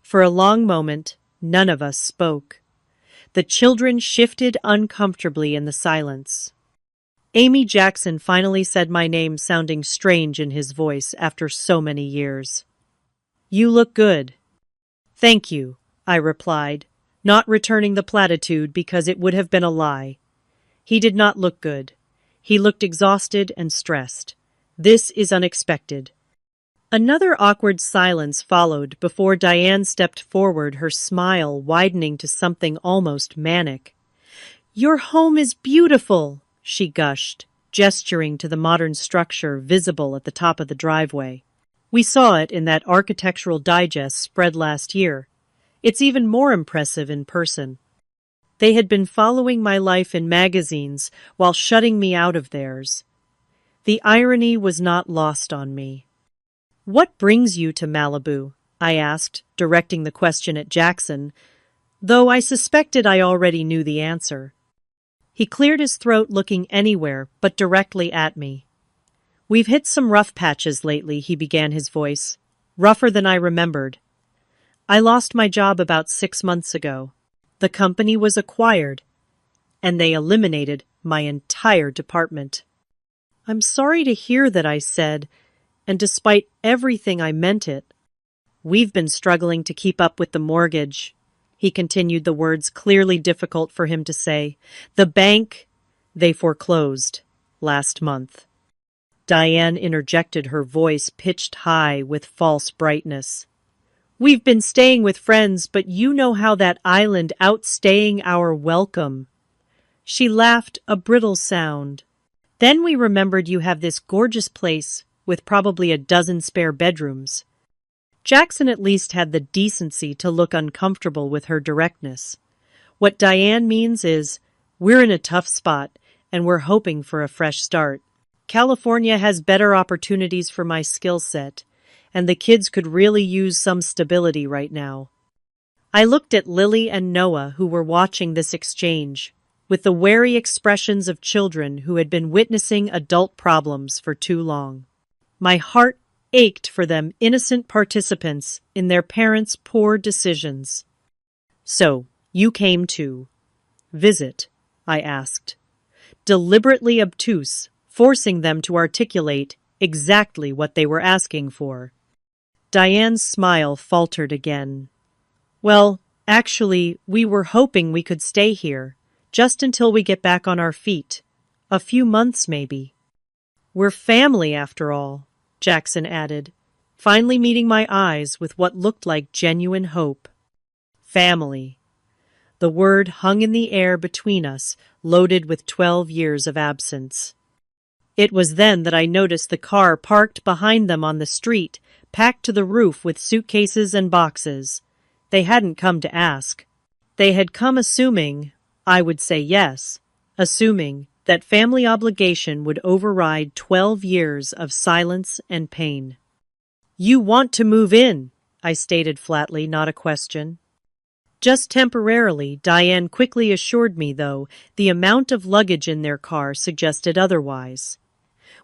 S1: For a long moment, none of us spoke. The children shifted uncomfortably in the silence. Amy Jackson finally said my name, sounding strange in his voice after so many years. "You look good." "Thank you," I replied, not returning the platitude because it would have been a lie. He did not look good. He looked exhausted and stressed. "This is unexpected." Another awkward silence followed before Diane stepped forward, her smile widening to something almost manic. "Your home is beautiful," she gushed, gesturing to the modern structure visible at the top of the driveway. "We saw it in that architectural digest spread last year. It's even more impressive in person." They had been following my life in magazines while shutting me out of theirs. The irony was not lost on me. "What brings you to Malibu?" I asked, directing the question at Jackson, though I suspected I already knew the answer. He cleared his throat, looking anywhere but directly at me. "We've hit some rough patches lately," he began, his voice rougher than I remembered. "I lost my job about 6 months ago. The company was acquired, and they eliminated my entire department." "I'm sorry to hear that," I said, and despite everything I meant it. "We've been struggling to keep up with the mortgage." He continued, the words clearly difficult for him to say. "The bank, they foreclosed last month." Diane interjected, her voice pitched high with false brightness. "We've been staying with friends, but you know how that island outstaying our welcome." She laughed, a brittle sound. "Then we remembered you have this gorgeous place with probably a dozen spare bedrooms." Jackson at least had the decency to look uncomfortable with her directness. "What Diane means is, we're in a tough spot, and we're hoping for a fresh start. California has better opportunities for my skill set, and the kids could really use some stability right now." I looked at Lily and Noah, who were watching this exchange, with the wary expressions of children who had been witnessing adult problems for too long. My heart ached for them, innocent participants in their parents' poor decisions. "So, you came to visit?" I asked, deliberately obtuse, forcing them to articulate exactly what they were asking for. Diane's smile faltered again. "Well, actually, we were hoping we could stay here, just until we get back on our feet. A few months, maybe." "We're family, after all," Jackson added, finally meeting my eyes with what looked like genuine hope. Family. The word hung in the air between us, loaded with 12 years of absence. It was then that I noticed the car parked behind them on the street, packed to the roof with suitcases and boxes. They hadn't come to ask. They had come assuming I would say yes, assuming that family obligation would override 12 years of silence and pain. "You want to move in," I stated flatly, not a question. "Just temporarily," Diane quickly assured me, though the amount of luggage in their car suggested otherwise.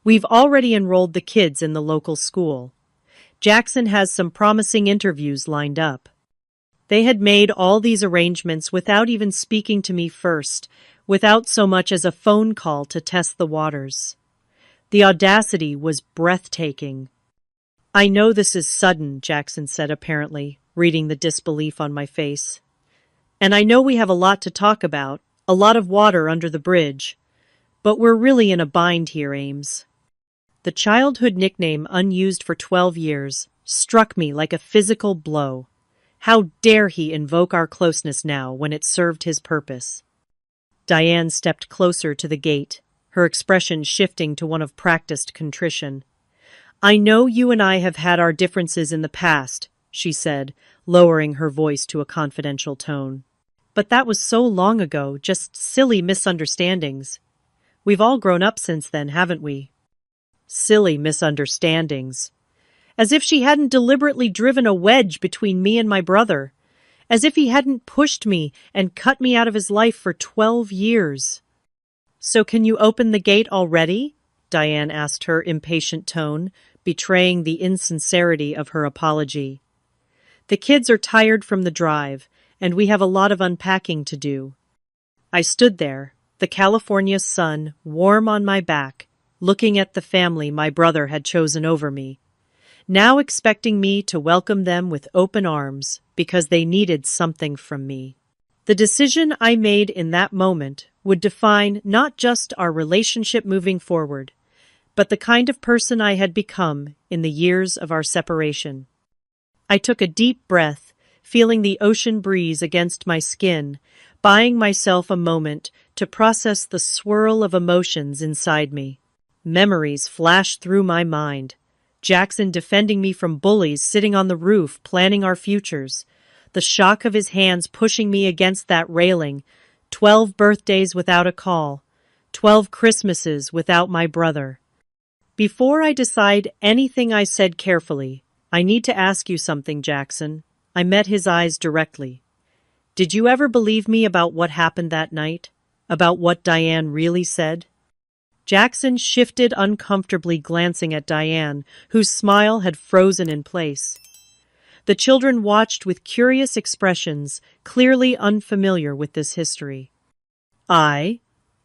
S1: "We've already enrolled the kids in the local school. Jackson has some promising interviews lined up." They had made all these arrangements without even speaking to me first, without so much as a phone call to test the waters. The audacity was breathtaking. "I know this is sudden," Jackson said apparently, reading the disbelief on my face. And I know we have a lot to talk about, a lot of water under the bridge, but we're really in a bind here, Ames. The childhood nickname unused for 12 years struck me like a physical blow. How dare he invoke our closeness now when it served his purpose? Diane stepped closer to the gate, her expression shifting to one of practiced contrition. I know you and I have had our differences in the past, she said, lowering her voice to a confidential tone. But that was so long ago, just silly misunderstandings. We've all grown up since then, haven't we? Silly misunderstandings. As if she hadn't deliberately driven a wedge between me and my brother. As if he hadn't pushed me and cut me out of his life for 12 years. So can you open the gate already? Diane asked her impatient tone, betraying the insincerity of her apology. The kids are tired from the drive, and we have a lot of unpacking to do. I stood there, the California sun warm on my back, looking at the family my brother had chosen over me, now expecting me to welcome them with open arms because they needed something from me. The decision I made in that moment would define not just our relationship moving forward, but the kind of person I had become in the years of our separation. I took a deep breath, feeling the ocean breeze against my skin, buying myself a moment to process the swirl of emotions inside me. Memories flashed through my mind. Jackson defending me from bullies sitting on the roof, planning our futures. The shock of his hands pushing me against that railing. 12 birthdays without a call. 12 Christmases without my brother. Before I decide anything, I said carefully, I need to ask you something, Jackson. I met his eyes directly. Did you ever believe me about what happened that night? About what Diane really said? Jackson shifted uncomfortably, glancing at Diane, whose smile had frozen in place. The children watched with curious expressions, clearly unfamiliar with this history.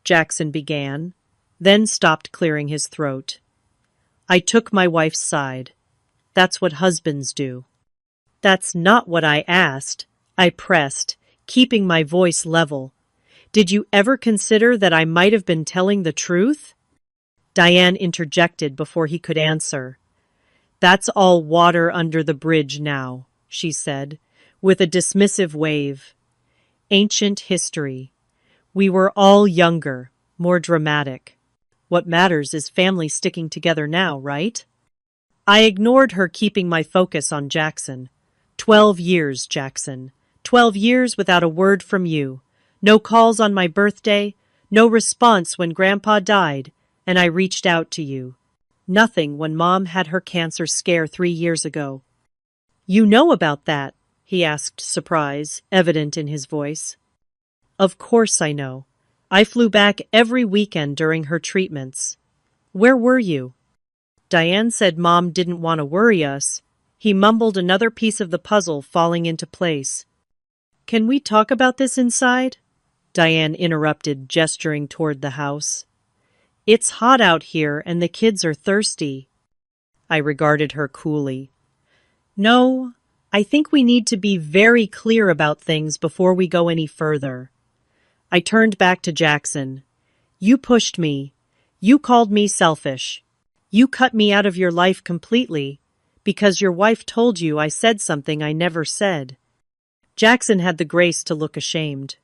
S1: Jackson began, then stopped, clearing his throat. I took my wife's side. That's what husbands do. That's not what I asked, I pressed, keeping my voice level. Did you ever consider that I might have been telling the truth? Diane interjected before he could answer. That's all water under the bridge now, she said, with a dismissive wave. Ancient history. We were all younger, more dramatic. What matters is family sticking together now, right? I ignored her, keeping my focus on Jackson. 12 years, Jackson. 12 years without a word from you. No calls on my birthday, no response when Grandpa died, and I reached out to you. Nothing when Mom had her cancer scare 3 years ago. You know about that? He asked, surprise evident in his voice. Of course I know. I flew back every weekend during her treatments. Where were you? Diane said Mom didn't want to worry us. He mumbled, another piece of the puzzle falling into place. Can we talk about this inside? Diane interrupted, gesturing toward the house. It's hot out here and the kids are thirsty. I regarded her coolly. No, I think we need to be very clear about things before we go any further. I turned back to Jackson. You pushed me. You called me selfish. You cut me out of your life completely because your wife told you I said something I never said. Jackson had the grace to look ashamed.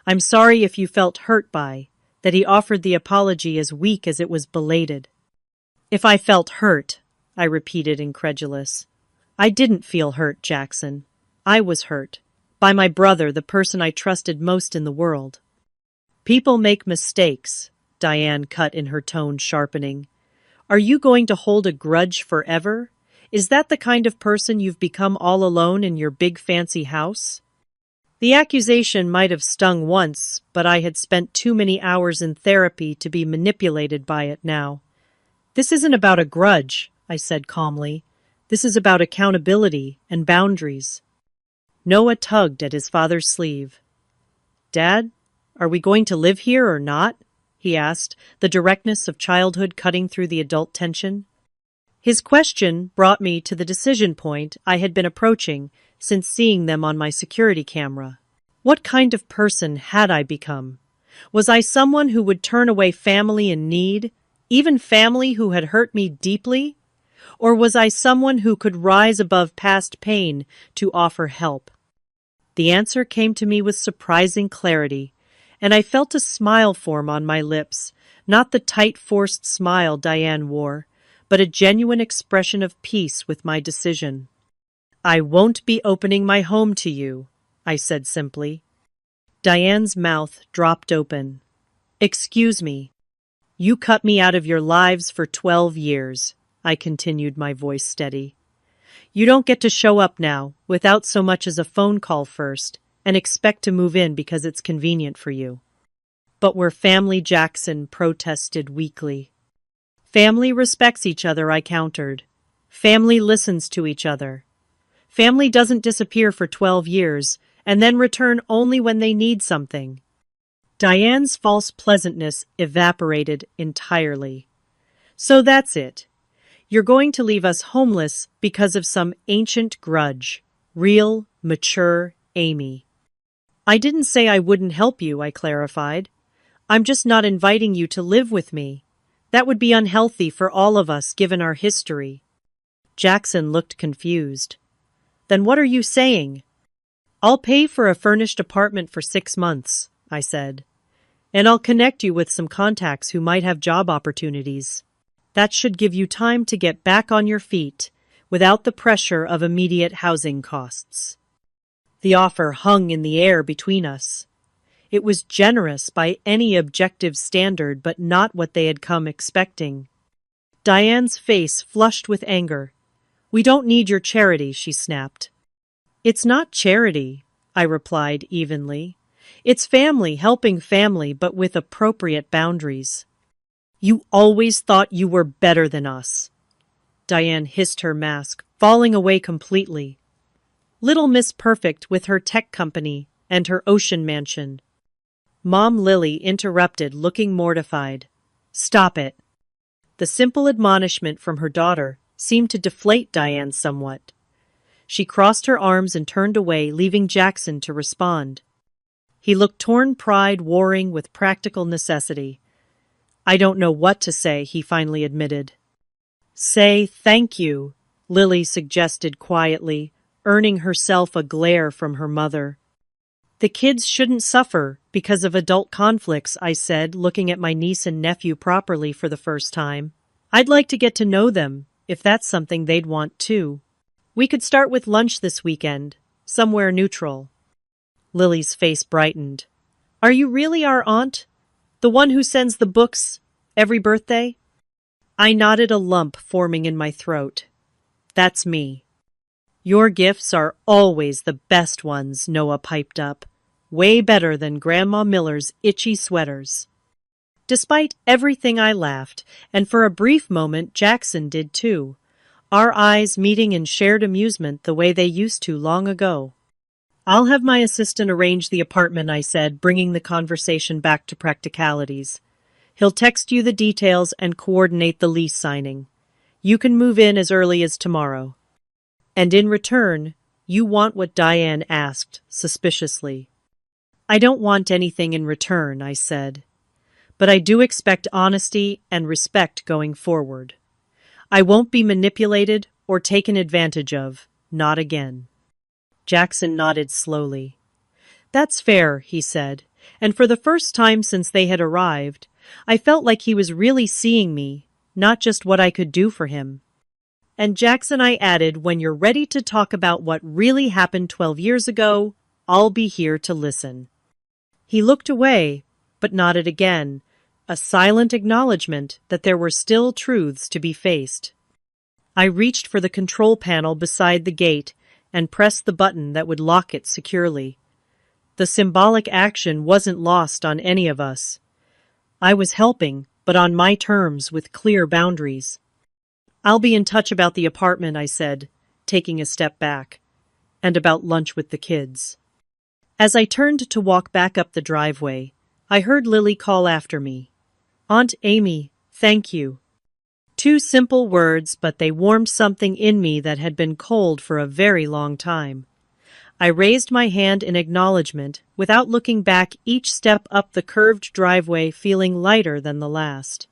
S1: I'm sorry if you felt hurt by that. He offered the apology as weak as it was belated. If I felt hurt, I repeated, incredulous. I didn't feel hurt, Jackson. I was hurt. By my brother, the person I trusted most in the world. People make mistakes, Diane cut in, her tone sharpening. Are you going to hold a grudge forever? Is that the kind of person you've become all alone in your big fancy house? The accusation might have stung once, but I had spent too many hours in therapy to be manipulated by it now. This isn't about a grudge, I said calmly. This is about accountability and boundaries. Noah tugged at his father's sleeve. Dad, are we going to live here or not? He asked, the directness of childhood cutting through the adult tension. His question brought me to the decision point I had been approaching, since seeing them on my security camera. What kind of person had I become? Was I someone who would turn away family in need, even family who had hurt me deeply? Or was I someone who could rise above past pain to offer help? The answer came to me with surprising clarity, and I felt a smile form on my lips, not the tight, forced smile Diane wore, but a genuine expression of peace with my decision. "I won't be opening my home to you," I said simply. Diane's mouth dropped open. "Excuse me. You cut me out of your lives for 12 years," I continued, my voice steady. "You don't get to show up now, without so much as a phone call first, and expect to move in because it's convenient for you." "But we're family," Jackson protested weakly. "Family respects each other," I countered. "Family listens to each other. Family doesn't disappear for 12 years and then return only when they need something." Diane's false pleasantness evaporated entirely. "So that's it. You're going to leave us homeless because of some ancient grudge. Real, mature Amy." "I didn't say I wouldn't help you," I clarified. "I'm just not inviting you to live with me. That would be unhealthy for all of us given our history." Jackson looked confused. "Then what are you saying?" "I'll pay for a furnished apartment for 6 months," I said. "And I'll connect you with some contacts who might have job opportunities. That should give you time to get back on your feet without the pressure of immediate housing costs." The offer hung in the air between us. It was generous by any objective standard, but not what they had come expecting. Diane's face flushed with anger. "We don't need your charity," she snapped. "It's not charity," I replied evenly. "It's family helping family, but with appropriate boundaries." "You always thought you were better than us." Diane hissed, her mask falling away completely. "Little Miss Perfect with her tech company and her ocean mansion." Mom Lily interrupted, looking mortified. "Stop it." The simple admonishment from her daughter seemed to deflate Diane somewhat. She crossed her arms and turned away, leaving Jackson to respond. He looked torn, pride warring with practical necessity. "I don't know what to say," he finally admitted. "Say thank you," Lily suggested quietly, earning herself a glare from her mother. "The kids shouldn't suffer because of adult conflicts," I said, looking at my niece and nephew properly for the first time. "I'd like to get to know them, if that's something they'd want too. We could start with lunch this weekend, somewhere neutral." Lily's face brightened. "Are you really our aunt? The one who sends the books every birthday?" I nodded, a lump forming in my throat. "That's me." "Your gifts are always the best ones," Noah piped up. "Way better than Grandma Miller's itchy sweaters." Despite everything, I laughed, and for a brief moment Jackson did too, our eyes meeting in shared amusement the way they used to long ago. "I'll have my assistant arrange the apartment," I said, bringing the conversation back to practicalities. "He'll text you the details and coordinate the lease signing. You can move in as early as tomorrow." "And in return, you want what?" Diane asked, suspiciously. "I don't want anything in return," I said. "But I do expect honesty and respect going forward. I won't be manipulated or taken advantage of, not again." Jackson nodded slowly. "That's fair," he said, and for the first time since they had arrived, I felt like he was really seeing me, not just what I could do for him. "And Jackson," I added, "when you're ready to talk about what really happened 12 years ago, I'll be here to listen." He looked away, but nodded again, a silent acknowledgement that there were still truths to be faced. I reached for the control panel beside the gate and pressed the button that would lock it securely. The symbolic action wasn't lost on any of us. I was helping, but on my terms with clear boundaries. "I'll be in touch about the apartment," I said, taking a step back, "and about lunch with the kids." As I turned to walk back up the driveway, I heard Lily call after me. "Aunt Amy, thank you." 2 simple words, but they warmed something in me that had been cold for a very long time. I raised my hand in acknowledgement, without looking back, each step up the curved driveway feeling lighter than the last.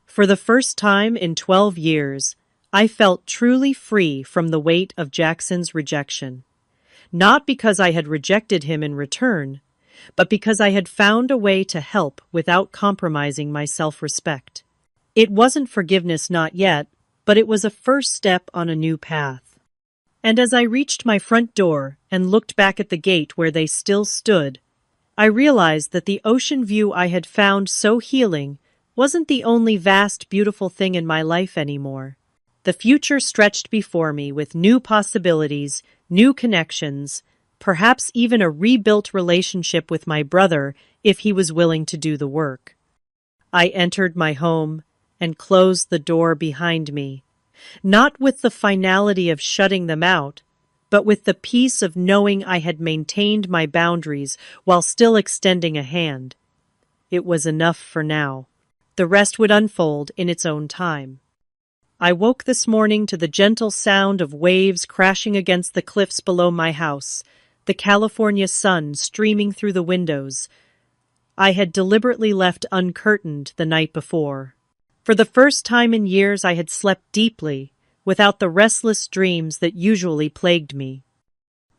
S1: For the first time in 12 years, I felt truly free from the weight of Jackson's rejection. Not because I had rejected him in return, but because I had found a way to help without compromising my self-respect. It wasn't forgiveness, not yet, but it was a first step on a new path. And as I reached my front door and looked back at the gate where they still stood, I realized that the ocean view I had found so healing wasn't the only vast, beautiful thing in my life anymore. The future stretched before me with new possibilities, new connections, perhaps even a rebuilt relationship with my brother if he was willing to do the work. I entered my home and closed the door behind me, not with the finality of shutting them out, but with the peace of knowing I had maintained my boundaries while still extending a hand. It was enough for now. The rest would unfold in its own time. I woke this morning to the gentle sound of waves crashing against the cliffs below my house, the California sun streaming through the windows I had deliberately left uncurtained the night before. For the first time in years I had slept deeply, without the restless dreams that usually plagued me.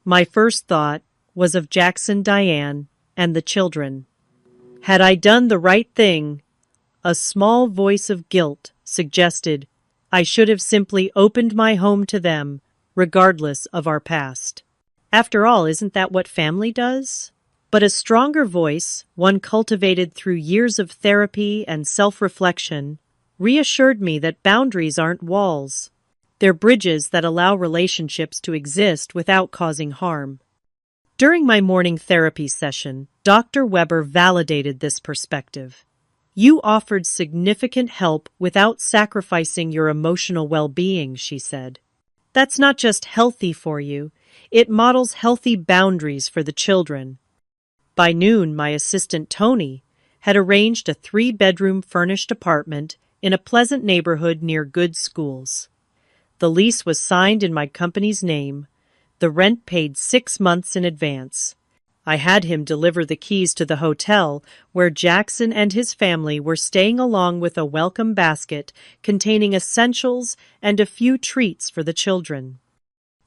S1: My first thought was of Jackson, Diane, and the children. Had I done the right thing? A small voice of guilt suggested I should have simply opened my home to them, regardless of our past. After all, isn't that what family does? But a stronger voice, one cultivated through years of therapy and self-reflection, reassured me that boundaries aren't walls. They're bridges that allow relationships to exist without causing harm. During my morning therapy session, Dr. Weber validated this perspective. You offered significant help without sacrificing your emotional well-being, she said. That's not just healthy for you, it models healthy boundaries for the children. By noon, my assistant Tony had arranged a 3-bedroom furnished apartment in a pleasant neighborhood near good schools. The lease was signed in my company's name, the rent paid 6 months in advance. I had him deliver the keys to the hotel where Jackson and his family were staying, along with a welcome basket containing essentials and a few treats for the children.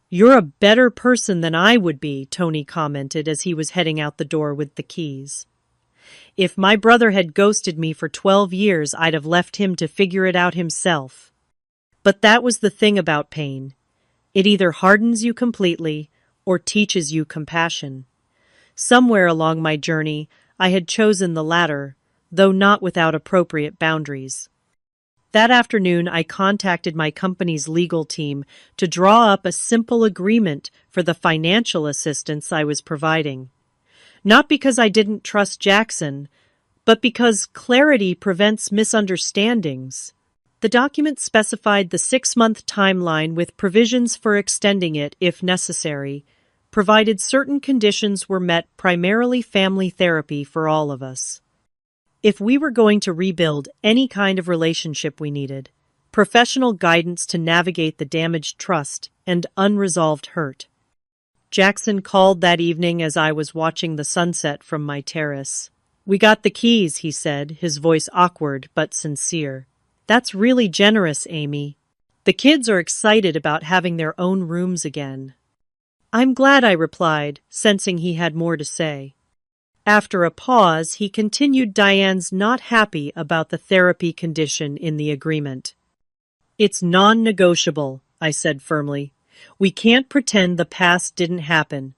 S1: "You're a better person than I would be," Tony commented as he was heading out the door with the keys. "If my brother had ghosted me for 12 years, I'd have left him to figure it out himself." But that was the thing about pain. It either hardens you completely or teaches you compassion. Somewhere along my journey, I had chosen the latter, though not without appropriate boundaries. That afternoon, I contacted my company's legal team to draw up a simple agreement for the financial assistance I was providing. Not because I didn't trust Jackson, but because clarity prevents misunderstandings. The document specified the 6-month timeline with provisions for extending it if necessary, provided certain conditions were met, primarily family therapy for all of us. If we were going to rebuild any kind of relationship, we needed professional guidance to navigate the damaged trust and unresolved hurt. Jackson called that evening as I was watching the sunset from my terrace. "We got the keys," he said, his voice awkward but sincere. "That's really generous, Amy. The kids are excited about having their own rooms again." "I'm glad," I replied, sensing he had more to say. After a pause, he continued, "Diane's not happy about the therapy condition in the agreement." "It's non-negotiable," I said firmly. "We can't pretend the past didn't happen.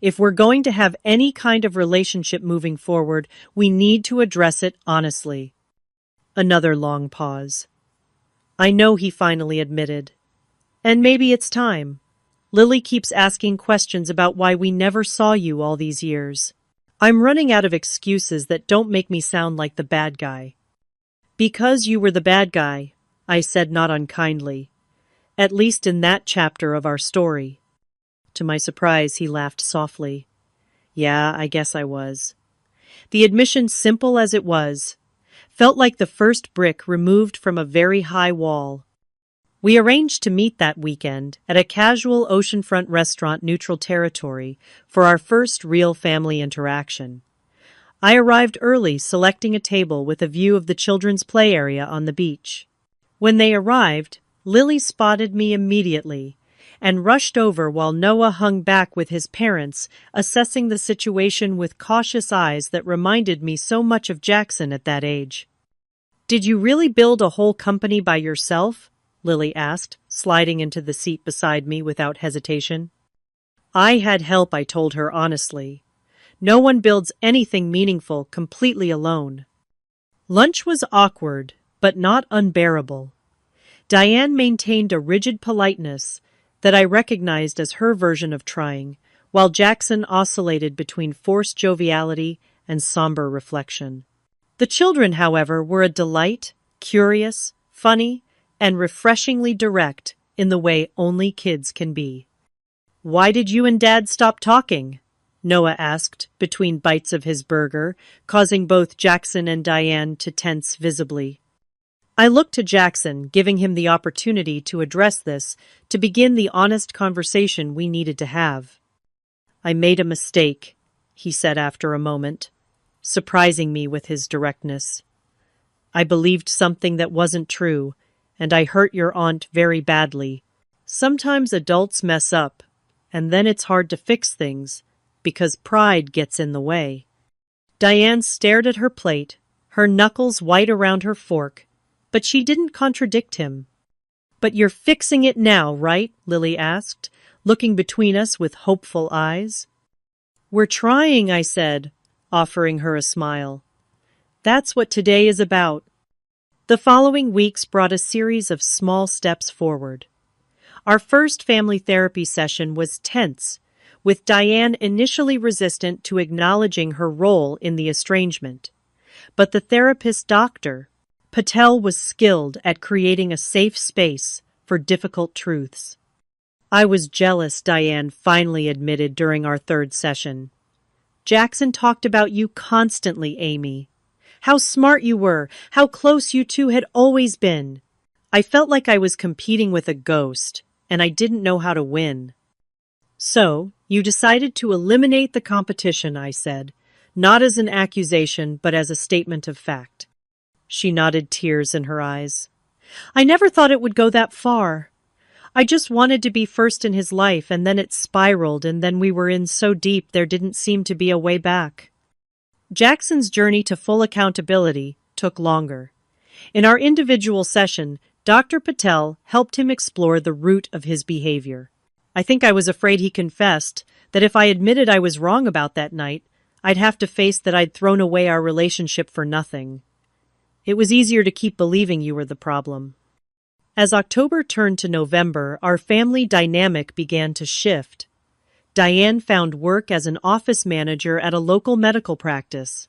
S1: If we're going to have any kind of relationship moving forward, we need to address it honestly." Another long pause. "I know," he finally admitted. "And maybe it's time. Lily keeps asking questions about why we never saw you all these years. I'm running out of excuses that don't make me sound like the bad guy." "Because you were the bad guy," I said, not unkindly. "At least in that chapter of our story." To my surprise, he laughed softly. "Yeah, I guess I was." The admission, simple as it was, felt like the first brick removed from a very high wall. We arranged to meet that weekend at a casual oceanfront restaurant neutral territory for our first real family interaction. I arrived early, selecting a table with a view of the children's play area on the beach. When they arrived, Lily spotted me immediately and rushed over while Noah hung back with his parents, assessing the situation with cautious eyes that reminded me so much of Jackson at that age. "Did you really build a whole company by yourself?" Lily asked, sliding into the seat beside me without hesitation. "I had help," I told her honestly. "No one builds anything meaningful completely alone." Lunch was awkward, but not unbearable. Diane maintained a rigid politeness that I recognized as her version of trying, while Jackson oscillated between forced joviality and somber reflection. The children, however, were a delight, curious, funny, and refreshingly direct in the way only kids can be. "Why did you and Dad stop talking?" Noah asked between bites of his burger, causing both Jackson and Diane to tense visibly. I looked to Jackson, giving him the opportunity to address this, to begin the honest conversation we needed to have. "I made a mistake," he said after a moment, surprising me with his directness. "I believed something that wasn't true, and I hurt your aunt very badly. Sometimes adults mess up, and then it's hard to fix things, because pride gets in the way." Diane stared at her plate, her knuckles white around her fork, but she didn't contradict him. "But you're fixing it now, right?" Lily asked, looking between us with hopeful eyes. "We're trying," I said, offering her a smile. "That's what today is about." The following weeks brought a series of small steps forward. Our first family therapy session was tense, with Diane initially resistant to acknowledging her role in the estrangement. But the therapist, Dr. Patel, was skilled at creating a safe space for difficult truths. "I was jealous," Diane finally admitted during our third session. "Jackson talked about you constantly, Amy. How smart you were, how close you two had always been. I felt like I was competing with a ghost, and I didn't know how to win." "So, you decided to eliminate the competition," I said, not as an accusation, but as a statement of fact. She nodded, tears in her eyes. "I never thought it would go that far. I just wanted to be first in his life, and then it spiraled, and then we were in so deep there didn't seem to be a way back." Jackson's journey to full accountability took longer. In our individual session, Dr. Patel helped him explore the root of his behavior. I think I was afraid he confessed that if I admitted I was wrong about that night, I'd have to face that I'd thrown away our relationship for nothing. "It was easier to keep believing you were the problem." As October turned to November, our family dynamic began to shift. Diane found work as an office manager at a local medical practice.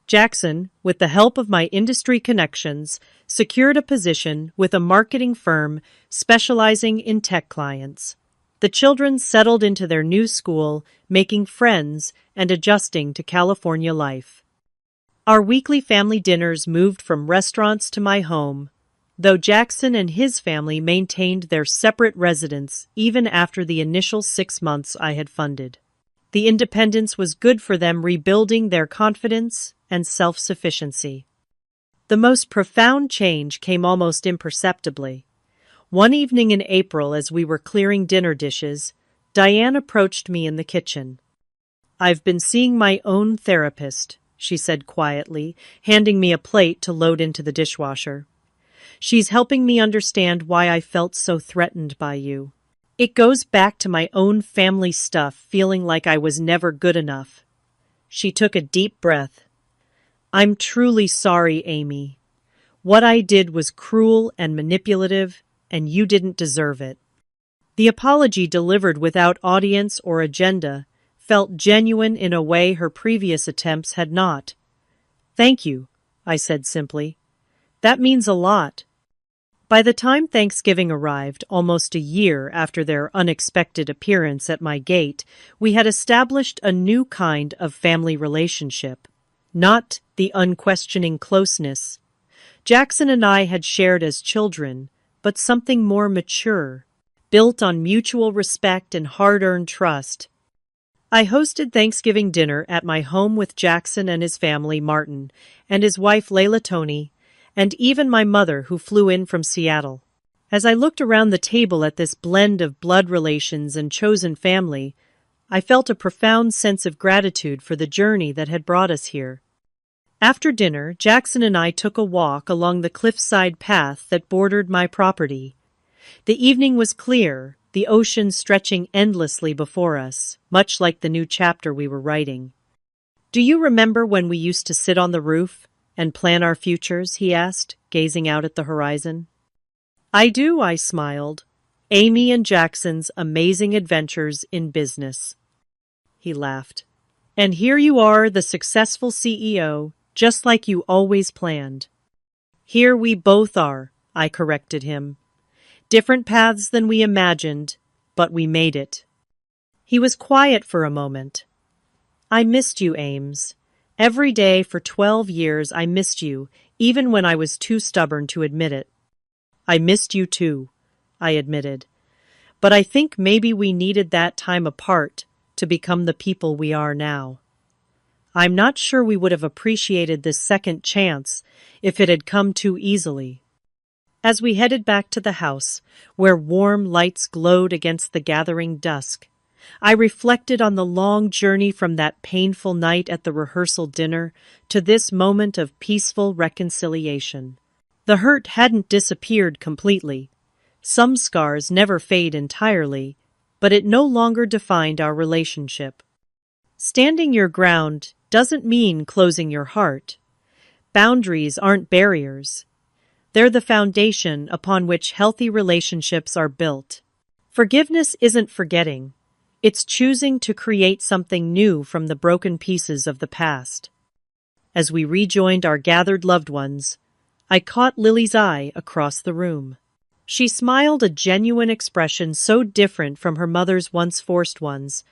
S1: Jackson, with the help of my industry connections, secured a position with a marketing firm specializing in tech clients. The children settled into their new school, making friends and adjusting to California life. Our weekly family dinners moved from restaurants to my home, though Jackson and his family maintained their separate residence even after the initial 6 months I had funded. The independence was good for them, rebuilding their confidence and self-sufficiency. The most profound change came almost imperceptibly. One evening in April, as we were clearing dinner dishes, Diane approached me in the kitchen. "I've been seeing my own therapist," she said quietly, handing me a plate to load into the dishwasher. "She's helping me understand why I felt so threatened by you. It goes back to my own family stuff, feeling like I was never good enough." She took a deep breath. "I'm truly sorry, Amy. What I did was cruel and manipulative, and you didn't deserve it." The apology, delivered without audience or agenda, felt genuine in a way her previous attempts had not. "Thank you," I said simply. "That means a lot." By the time Thanksgiving arrived, almost a year after their unexpected appearance at my gate, we had established a new kind of family relationship. Not the unquestioning closeness Jackson and I had shared as children, but something more mature, built on mutual respect and hard-earned trust. I hosted Thanksgiving dinner at my home with Jackson and his family, Martin, and his wife, Layla Tony, and even my mother, who flew in from Seattle. As I looked around the table at this blend of blood relations and chosen family, I felt a profound sense of gratitude for the journey that had brought us here. After dinner, Jackson and I took a walk along the cliffside path that bordered my property. The evening was clear, the ocean stretching endlessly before us, much like the new chapter we were writing. "Do you remember when we used to sit on the roof and plan our futures?" he asked, gazing out at the horizon. "I do," I smiled. "Amy and Jackson's amazing adventures in business." He laughed. "And here you are, the successful CEO, just like you always planned." "Here we both are," I corrected him. "Different paths than we imagined, but we made it." He was quiet for a moment. "I missed you, Ames. Every day for 12 years I missed you, even when I was too stubborn to admit it." "I missed you too," I admitted. "But I think maybe we needed that time apart to become the people we are now. I'm not sure we would have appreciated this second chance if it had come too easily." As we headed back to the house, where warm lights glowed against the gathering dusk, I reflected on the long journey from that painful night at the rehearsal dinner to this moment of peaceful reconciliation. The hurt hadn't disappeared completely. Some scars never fade entirely, but it no longer defined our relationship. Standing your ground doesn't mean closing your heart. Boundaries aren't barriers. They're the foundation upon which healthy relationships are built. Forgiveness isn't forgetting. It's choosing to create something new from the broken pieces of the past. As we rejoined our gathered loved ones, I caught Lily's eye across the room. She smiled, a genuine expression so different from her mother's once forced ones,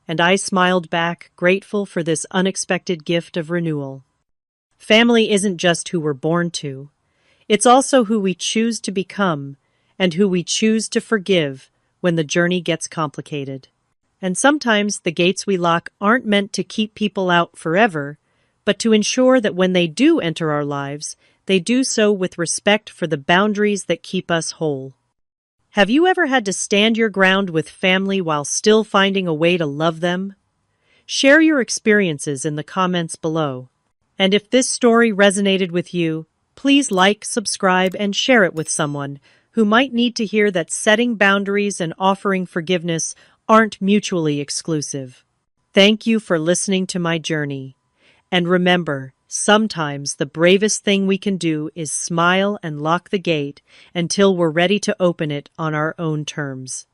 S1: and I smiled back, grateful for this unexpected gift of renewal. Family isn't just who we're born to. It's also who we choose to become and who we choose to forgive when the journey gets complicated. And sometimes the gates we lock aren't meant to keep people out forever, but to ensure that when they do enter our lives, they do so with respect for the boundaries that keep us whole. Have you ever had to stand your ground with family while still finding a way to love them? Share your experiences in the comments below. And if this story resonated with you, please like, subscribe, and share it with someone who might need to hear that setting boundaries and offering forgiveness aren't mutually exclusive. Thank you for listening to my journey. And remember, sometimes the bravest thing we can do is smile and lock the gate until we're ready to open it on our own terms.